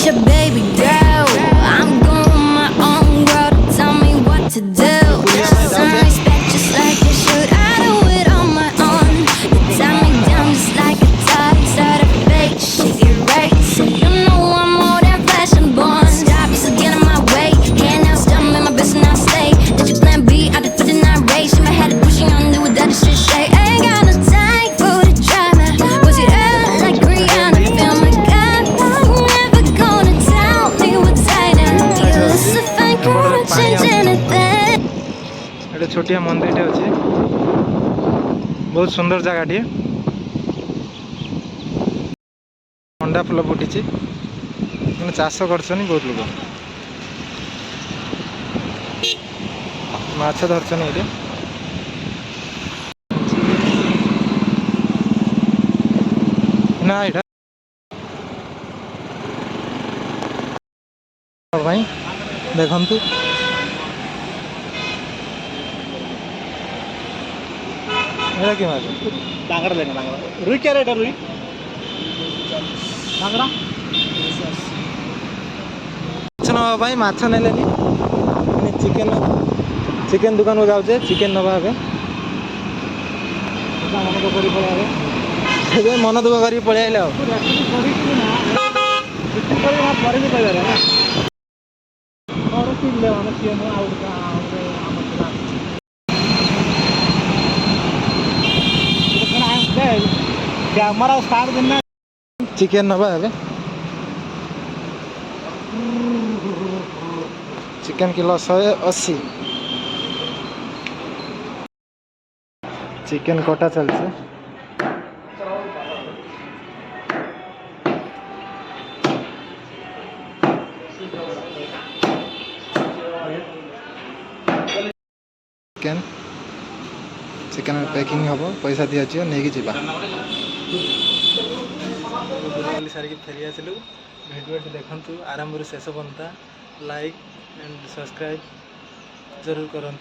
your baby girl. I'm going my own world. Tell me what to do. Some respect just like you should. I do it on my own. You tie me down just like a tie. Start a fake shit, you're right. So you know I'm more than flesh and bone. Stop, you get in my way. Can't now stumble in my best and I stay. Did you plan B? I did for the night race. In my head pushing on, do what that shit say. Ain't got no time for the drama. Was it up like Rihanna? Feel my God, I'm never gonna tell me what's hiding. You listen, fine, gonna change anything. एटे छोटिया मंदिर अच्छे बहुत सुंदर जगह अंडा full फुटी मैंने चाष कर बहुत लोग माछ धरछन ये ना ये भाई देखु एटा कि माछ बांगड़ा लेना बांगड़ा रुई क्या रेट है रुई बांगड़ा माछ नवा भाई माछ नेले चिकेन चिकेन दुकान को जाऊे चिकेन नवा मन को करी पड़ा मन दुख कर पलि आइले कैमरा स्टार्ट देना चिकेन नवा चिकेन किलो 180 चिकेन कटा चलছে चिकेन चिकेन पैकिंग हम पैसा दि जाए नहीं जी सारिक फेरी आसलु भिडियो देखु आरंभ शेष बनता लाइक एंड सब्सक्राइब जरूर करूँ।